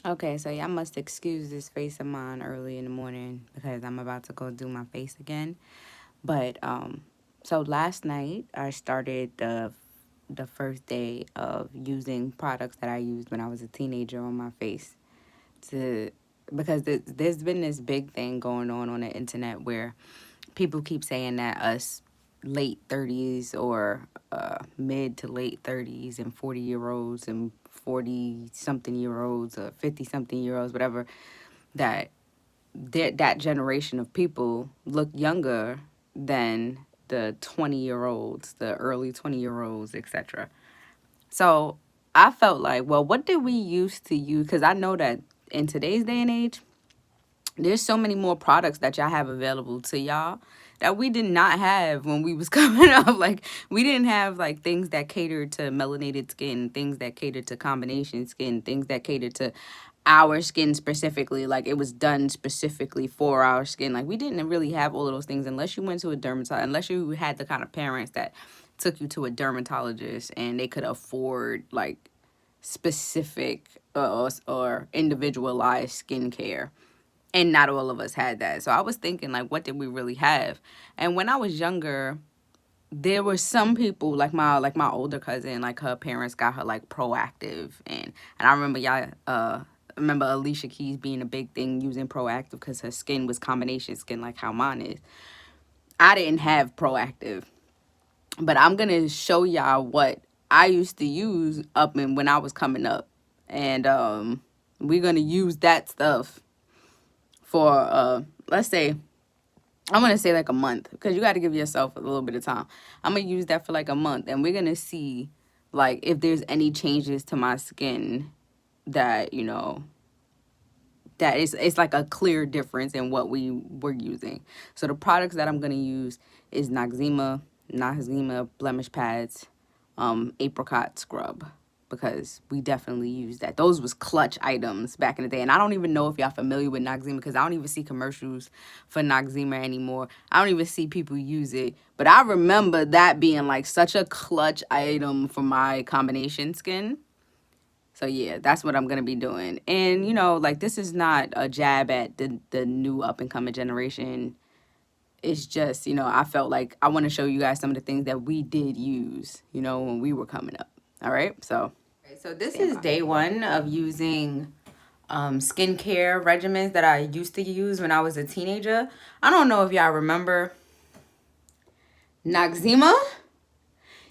Okay, so y'all must excuse this face of mine early in the morning because I'm about to go do my face again. But so last night I started the first day of using products that I used when I was a teenager on my face to because there's been this big thing going on the internet where people keep saying that us late 30s or mid to late 30s and 40-year-olds and 40 something year olds or 50 something year olds, whatever, that that generation of people look younger than the 20-year-olds, the early 20-year-olds, etc. So I felt like, well, what did we used to use? Because I know that in today's day and age, there's so many more products that y'all have available to y'all that we did not have when we was coming up. Like we didn't have like things that catered to melanated skin, things that catered to combination skin, things that catered to our skin specifically. Like it was done specifically for our skin. Like we didn't really have all of those things unless you went to a dermatologist, unless you had the kind of parents that took you to a dermatologist and they could afford like specific or individualized skincare, and not all of us had that. So I was thinking, like, what did we really have? And when I was younger, there were some people like my older cousin, like her parents got her like Proactive, and I remember Alicia Keys being a big thing using Proactive because her skin was combination skin like how mine is. I didn't have Proactive, but I'm gonna show y'all what I used to use up and when I was coming up, and we're gonna use that stuff for let's say I'm gonna say like a month because you got to give yourself a little bit of time. I'm gonna use that for like a month, and we're gonna see like if there's any changes to my skin that that it's like a clear difference in what we were using. So the products that I'm gonna use is Noxema blemish pads, apricot scrub, because we definitely use that. Those was clutch items back in the day. And I don't even know if y'all familiar with Noxema because I don't even see commercials for Noxema anymore. I don't even see people use it. But I remember that being like such a clutch item for my combination skin. So yeah, that's what I'm gonna be doing. And like this is not a jab at the new up and coming generation. It's just, I felt like I want to show you guys some of the things that we did use, when we were coming up. All right. So this is day one of using skincare regimens that I used to use when I was a teenager. I don't know if y'all remember Noxema.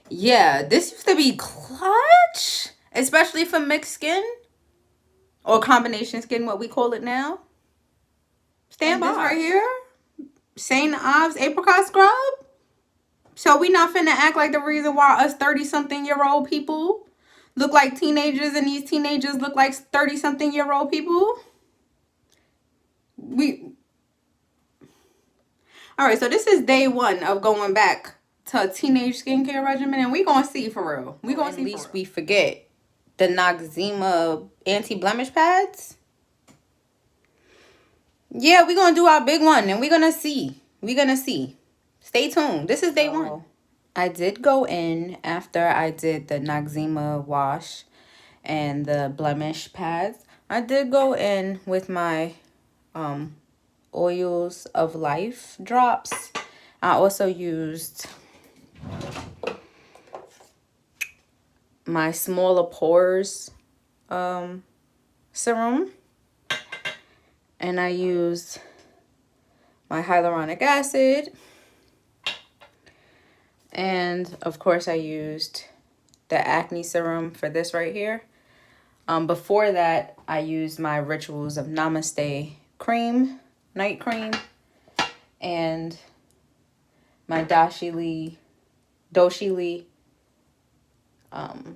Yeah, this used to be clutch, especially for mixed skin or combination skin, what we call it now. Stand by. This right here, Saint Ives apricot scrub. So we not finna act like the reason why us 30-something-year-old people look like teenagers and these teenagers look like 30-something-year-old people. All right, so this is day one of going back to a teenage skincare regimen, and we gonna see for real. We gonna see. At least we forget the Noxema anti-blemish pads. Yeah, we gonna do our big one, and we gonna see. We gonna see. Stay tuned. This is day one. I did go in after I did the Noxema wash and the blemish pads. I did go in with my oils of life drops. I also used my smaller pores serum, and I used my hyaluronic acid, and of course I used the acne serum for this right here. Before that, I used my Rituals of Namaste cream, night cream, and my Doshie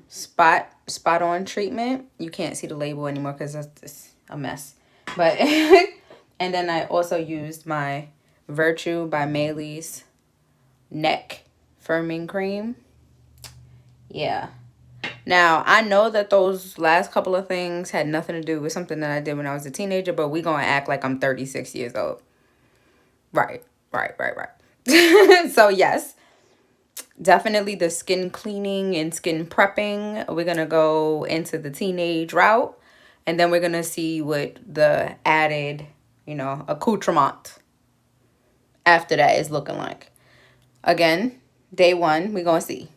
spot on treatment. You can't see the label anymore because it's a mess. But and then I also used my Virtue by Maleys neck firming cream. Yeah. Now, I know that those last couple of things had nothing to do with something that I did when I was a teenager, but we gonna act like I'm 36 years old. Right. So yes, definitely the skin cleaning and skin prepping. We're gonna go into the teenage route. And then we're going to see what the added, you know, accoutrement after that is looking like. Again, day one, we're going to see.